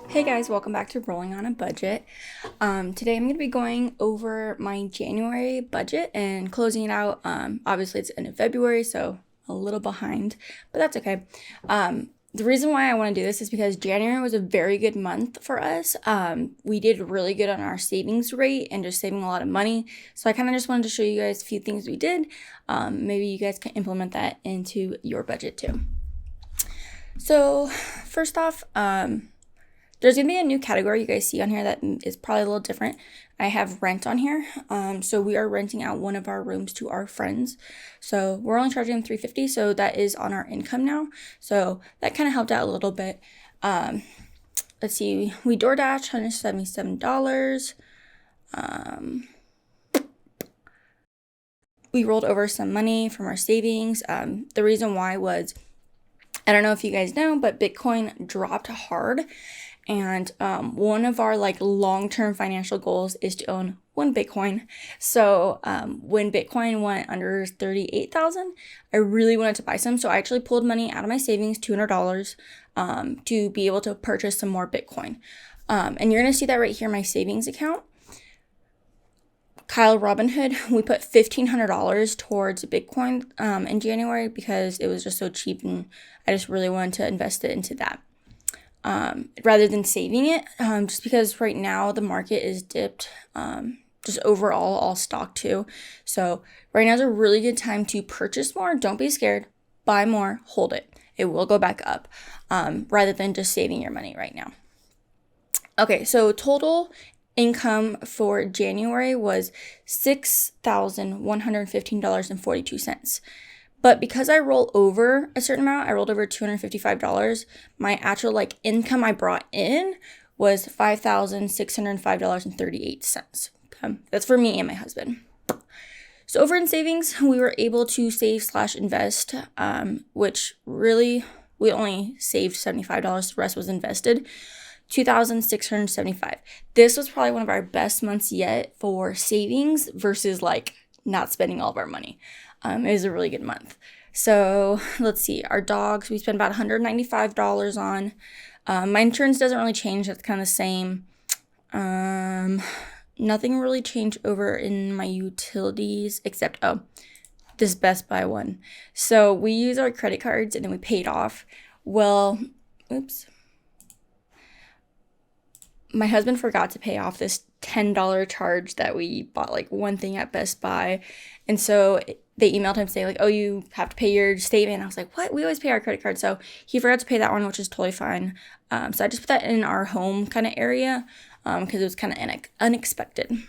Hey guys, welcome back to Rolling on a Budget. Today I'm going to be going over my January budget and closing it out. Obviously it's end of February, so a little behind, but that's okay. The reason why I want to do this is because January was a very good month for us. We did really good on our savings rate and just saving a lot of money. So I kind of just wanted to show you guys a few things we did. Maybe you guys can implement that into your budget too. So first off, there's going to be a new category you guys see on here that is probably a little different. I have rent on here. So we are renting out one of our rooms to our friends. So we're only charging them $350, so that is on our income now. So that kind of helped out a little bit. Let's see, we DoorDash $177. We rolled over some money from our savings. The reason why was, I don't know if you guys know, but Bitcoin dropped hard. And one of our long-term financial goals is to own one Bitcoin. So when Bitcoin went under 38,000, I really wanted to buy some. So I actually pulled money out of my savings, $200, to be able to purchase some more Bitcoin. And you're going to see that right here in my savings account. Kyle Robinhood, we put $1,500 towards Bitcoin in January because it was just so cheap, and I just really wanted to invest it into that. Rather than saving it, just because right now the market is dipped, just overall all stock too. So right now is a really good time to purchase more. Don't be scared, buy more, hold it. It will go back up, rather than just saving your money right now. Okay, so total income for January was $6,115.42. But because I roll over a certain amount, I rolled over $255, my actual income I brought in was $5,605.38. That's for me and my husband. So over in savings, we were able to save/invest, which really, we only saved $75. The rest was invested. $2,675. This was probably one of our best months yet for savings versus not spending all of our money. It was a really good month. So let's see, our dogs, we spent about $195 on. My insurance doesn't really change. That's kind of the same. Nothing really changed over in my utilities except, this Best Buy one. So we use our credit cards and then we paid off. Well, oops. My husband forgot to pay off this $10 charge that we bought one thing at Best Buy. And so they emailed him saying oh, you have to pay your statement. I was like, what? We always pay our credit card. So he forgot to pay that one, which is totally fine. So I just put that in our home kind of area because it was kind of unexpected.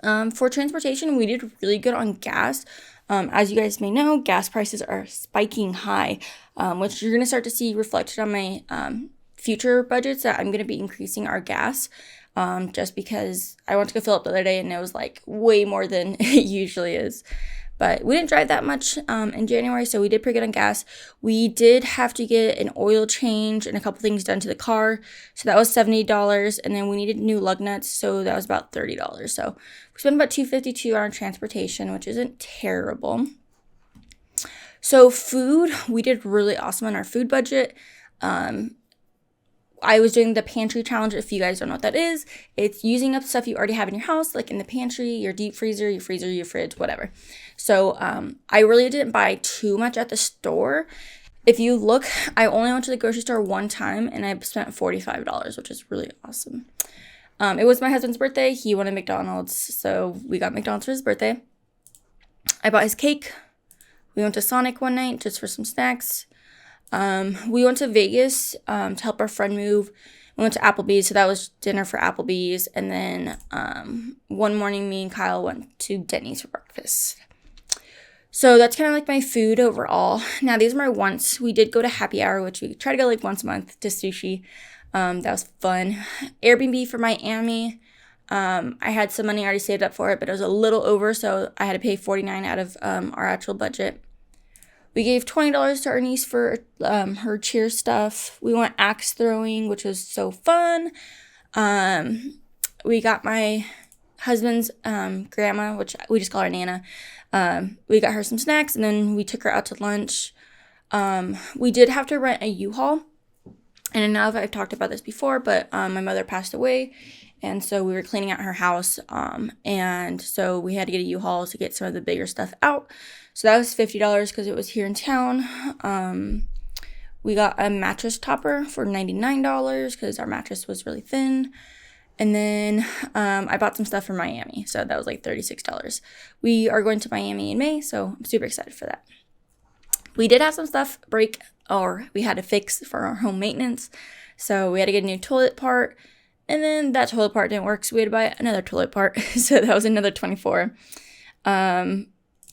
For transportation, we did really good on gas. As you guys may know, gas prices are spiking high, which you're going to start to see reflected on my future budgets, that I'm going to be increasing our gas, just because I went to go fill up the other day and it was way more than it usually is. But we didn't drive that much in January, so we did pretty good on gas. We did have to get an oil change and a couple things done to the car, so that was $70, and then we needed new lug nuts, so that was about $30. So we spent about $252 on our transportation, which isn't terrible. So food, we did really awesome on our food budget. I was doing the pantry challenge. If you guys don't know what that is, it's using up stuff you already have in your house, like in the pantry, your deep freezer, your fridge, whatever. So I really didn't buy too much at the store. If you look, I only went to the grocery store one time and I spent $45, which is really awesome. It was my husband's birthday. He wanted McDonald's, so we got McDonald's for his birthday. I bought his cake. We went to Sonic one night just for some snacks. We went to Vegas to help our friend move. We went to Applebee's, so that was dinner for Applebee's. And then one morning, me and Kyle went to Denny's for breakfast. So that's kind of my food overall. Now, these are my wants. We did go to happy hour, which we try to go once a month to sushi. That was fun. Airbnb for Miami. I had some money already saved up for it, but it was a little over, so I had to pay $49 out of our actual budget. We gave $20 to our niece for her cheer stuff. We went axe throwing, which was so fun. We got my husband's grandma, which we just call her Nana. We got her some snacks, and then we took her out to lunch. We did have to rent a U-Haul. And I know I've talked about this before, but my mother passed away, and so we were cleaning out her house, and so we had to get a U-Haul to get some of the bigger stuff out. So that was $50 because it was here in town. We got a mattress topper for $99 because our mattress was really thin. And then I bought some stuff from Miami, so that was like $36. We are going to Miami in May, so I'm super excited for that. We did have some stuff break, or we had to fix for our home maintenance. So we had to get a new toilet part, and then that toilet part didn't work, so we had to buy another toilet part. So that was another $24. The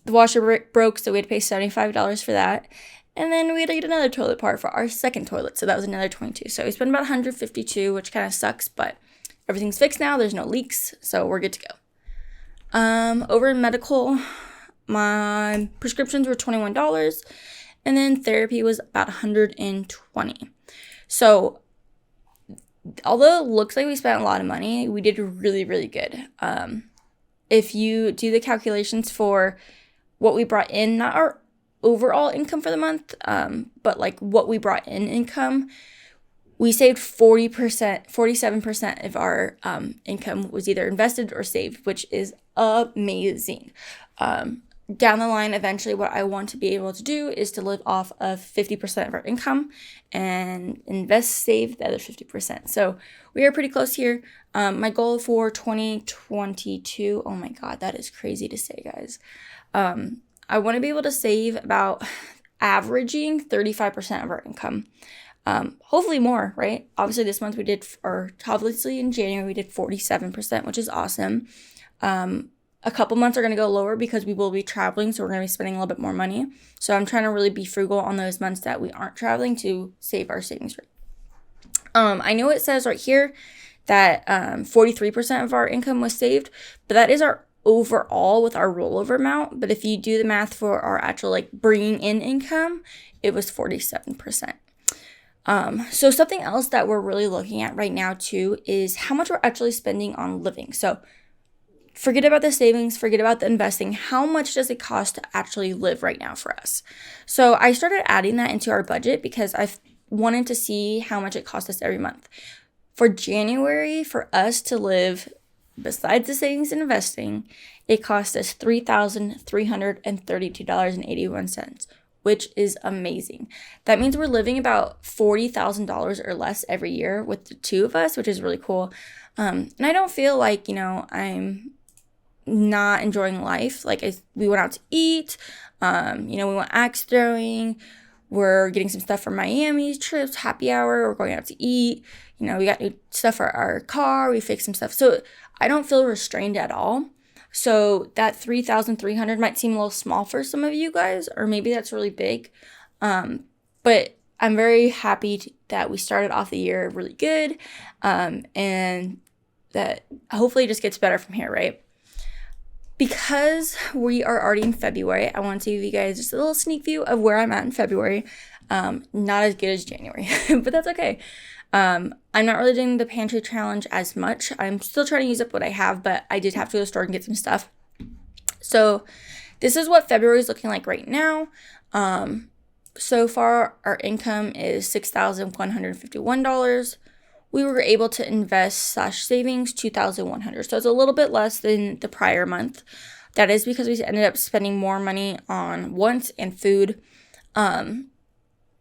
washer broke, so we had to pay $75 for that. And then we had to get another toilet part for our second toilet, so that was another $22. So we spent about $152, which kind of sucks, but everything's fixed now. There's no leaks, so we're good to go. Over in medical, my prescriptions were $21, and then therapy was about $120. So although it looks like we spent a lot of money, we did really, really good. If you do the calculations for what we brought in, not our overall income for the month, but like what we brought in income, we saved 47% of our income was either invested or saved, which is amazing. Down the line, eventually what I want to be able to do is to live off of 50% of our income and save the other 50%. So we are pretty close here. My goal for 2022, oh my God, that is crazy to say, guys. I want to be able to save about averaging 35% of our income. Hopefully more, right? Obviously this month obviously in January we did 47%, which is awesome. A couple months are going to go lower because we will be traveling, so we're going to be spending a little bit more money. So I'm trying to really be frugal on those months that we aren't traveling to save our savings rate. I know it says right here that 43% of our income was saved, but that is our overall with our rollover amount. But if you do the math for our actual like bringing in income, it was 47%. So something else that we're really looking at right now too is how much we're actually spending on living. So forget about the savings, forget about the investing. How much does it cost to actually live right now for us? So I started adding that into our budget because I've wanted to see how much it costs us every month. For January, for us to live, besides the savings and investing, it cost us $3,332.81, which is amazing. That means we're living about $40,000 or less every year with the two of us, which is really cool. And I don't feel like, I'm not enjoying life. Like we went out to eat, we went axe throwing, we're getting some stuff for Miami trips, happy hour, we're going out to eat, we got new stuff for our car, we fixed some stuff. So I don't feel restrained at all. So that 3,300 might seem a little small for some of you guys, or maybe that's really big. But I'm very happy that we started off the year really good, and that hopefully it just gets better from here, right? Because we are already in February, I want to give you guys just a little sneak view of where I'm at in February. Not as good as January, but that's okay. I'm not really doing the pantry challenge as much. I'm still trying to use up what I have, but I did have to go to the store and get some stuff. So this is what February is looking like right now. So far, our income is $6,151. We were able to invest / savings $2,100. So it's a little bit less than the prior month. That is because we ended up spending more money on wants and food.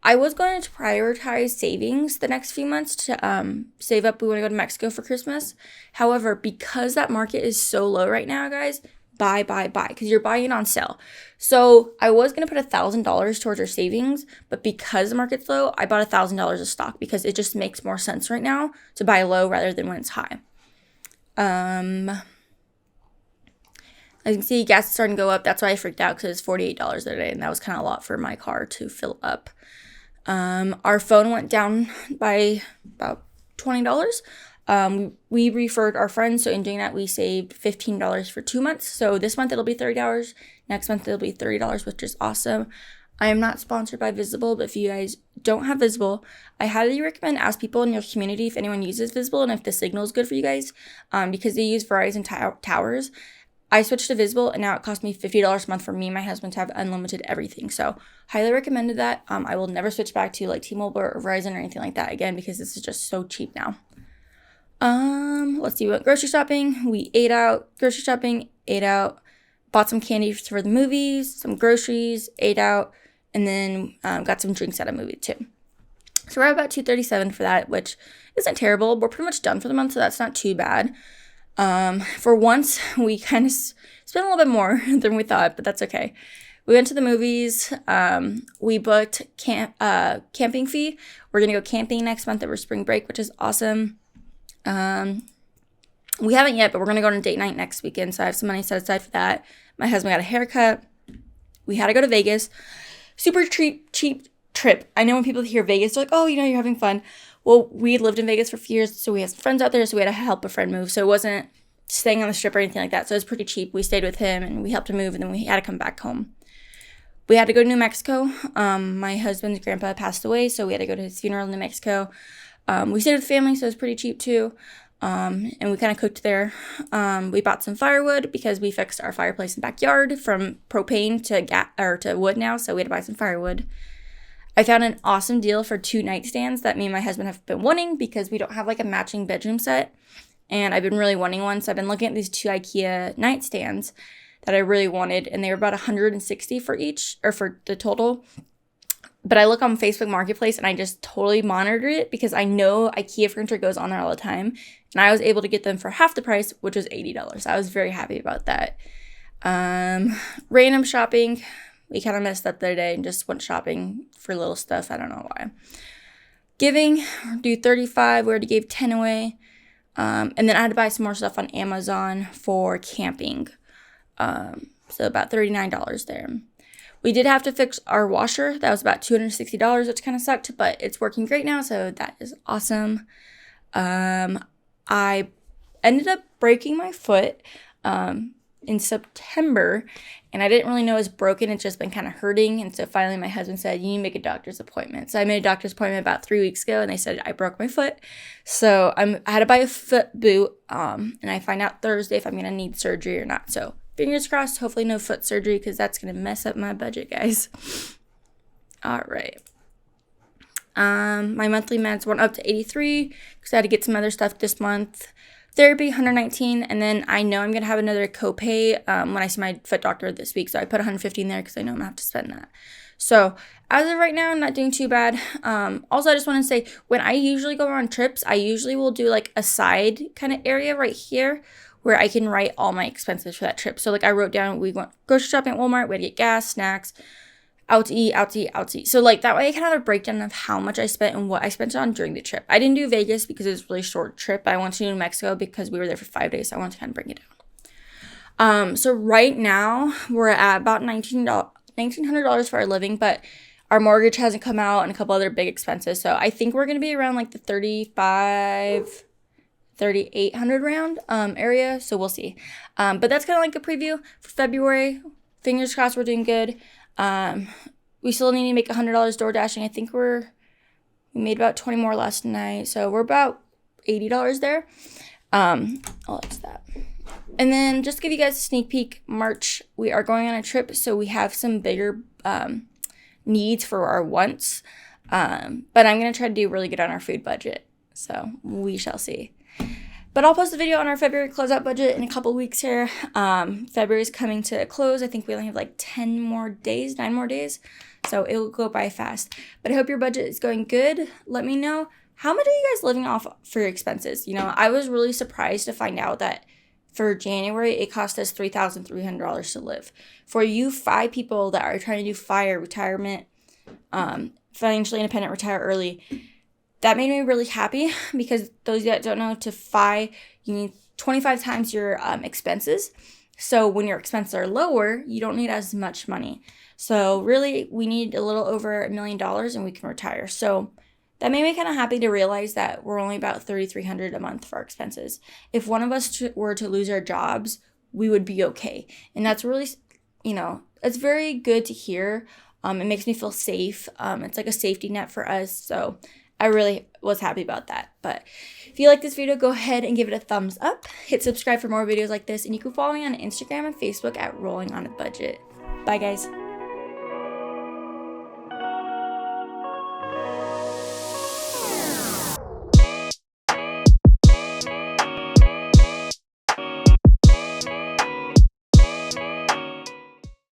I was going to prioritize savings the next few months to save up. We want to go to Mexico for Christmas. However, because that market is so low right now, guys, buy, because you're buying on sale. So I was going to put $1,000 towards our savings, but because the market's low, I bought $1,000 of stock because it just makes more sense right now to buy low rather than when it's high. As you can see, gas is starting to go up. That's why I freaked out because it's $48 the other day, and that was kind of a lot for my car to fill up. Our phone went down by about $20. We referred our friends, so in doing that, we saved $15 for 2 months. So this month it'll be $30. Next month it'll be $30, which is awesome. I am not sponsored by Visible, but if you guys don't have Visible, I highly recommend ask people in your community if anyone uses Visible and if the signal is good for you guys, because they use Verizon towers. I switched to Visible, and now it costs me $50 a month for me and my husband to have unlimited everything. So highly recommended that. I will never switch back to like T-Mobile or Verizon or anything like that again because this is just so cheap now. Let's see, we went grocery shopping. We ate out, grocery shopping, ate out, bought some candy for the movies, some groceries, ate out, and then got some drinks at a movie too. So we're at about $237 for that, which isn't terrible. We're pretty much done for the month, so that's not too bad. For once, we kind of spent a little bit more than we thought, but that's okay. We went to the movies. We booked camping fee. We're going to go camping next month over spring break, which is awesome. We haven't yet, but we're going to go on a date night next weekend, so I have some money set aside for that. My husband got a haircut. We had to go to Vegas. Super cheap trip. I know when people hear Vegas, they're like, oh, you're having fun. Well, we lived in Vegas for a few years, so we had some friends out there, so we had to help a friend move. So it wasn't staying on the strip or anything like that. So it was pretty cheap. We stayed with him, and we helped him move, and then we had to come back home. We had to go to New Mexico. My husband's grandpa passed away, so we had to go to his funeral in New Mexico. We stayed with family, so it was pretty cheap too. And we kind of cooked there. We bought some firewood because we fixed our fireplace in the backyard from propane to wood now, so we had to buy some firewood. I found an awesome deal for 2 nightstands that me and my husband have been wanting because we don't have like a matching bedroom set. And I've been really wanting one. So I've been looking at these 2 IKEA nightstands that I really wanted. And they were about $160 for each, or for the total. But I look on Facebook Marketplace and I just totally monitored it because I know IKEA furniture goes on there all the time. And I was able to get them for half the price, which was $80. I was very happy about that. Random shopping. We kind of messed up the other day and just went shopping for little stuff. I don't know why. Giving, do 35. We already gave 10 away. And then I had to buy some more stuff on Amazon for camping. So about $39 there. We did have to fix our washer. That was about $260, which kind of sucked, but it's working great now, so that is awesome. I ended up breaking my foot in September, and I didn't really know it was broken. It's just been kind of hurting, and so finally my husband said, you need to make a doctor's appointment. So I made a doctor's appointment about 3 weeks ago, and they said I broke my foot. So I had to buy a foot boot, and I find out Thursday if I'm going to need surgery or not. So fingers crossed, hopefully no foot surgery because that's going to mess up my budget, guys. All right. My monthly meds went up to $83 because I had to get some other stuff this month. Therapy, $119, and then I know I'm going to have another copay when I see my foot doctor this week, so I put $115 in there because I know I'm going to have to spend that. So as of right now, I'm not doing too bad. Also, I just want to say, when I usually go on trips, I usually will do like a side kind of area right here where I can write all my expenses for that trip. So like I wrote down, we went grocery shopping at Walmart, we had to get gas, snacks, out to eat. So like that way I kind of have a breakdown of how much I spent and what I spent on during the trip. I didn't do Vegas because it was a really short trip. I went to New Mexico because we were there for 5 days. So I wanted to kind of bring it down. So right now we're at about $1,900 for our living, but our mortgage hasn't come out and a couple other big expenses. So I think we're going to be around like the $3,800 round area. So we'll see. But that's kind of like a preview for February. Fingers crossed we're doing good. We still need to make $100 door dashing. I think we made about 20 more last night. So we're about $80 there. I'll X that. And then just to give you guys a sneak peek, March, we are going on a trip. So we have some bigger, needs for our wants. But I'm going to try to do really good on our food budget. So we shall see. But I'll post a video on our February closeout budget in a couple weeks here. February is coming to a close. I think we only have like 9 more days. So it will go by fast. But I hope your budget is going good. Let me know. How much are you guys living off for your expenses? I was really surprised to find out that for January, it cost us $3,300 to live. For you 5 people that are trying to do FIRE, retirement, financially independent, retire early, that made me really happy because those that don't know, to FI, you need 25 times your expenses. So when your expenses are lower, you don't need as much money. So really, we need a little over $1 million and we can retire. So that made me kind of happy to realize that we're only about $3,300 a month for our expenses. If one of us were to lose our jobs, we would be okay. And that's really, it's very good to hear. It makes me feel safe. It's like a safety net for us. So I really was happy about that. But if you like this video, go ahead and give it a thumbs up. Hit subscribe for more videos like this. And you can follow me on Instagram and Facebook at Rolling on a Budget. Bye, guys.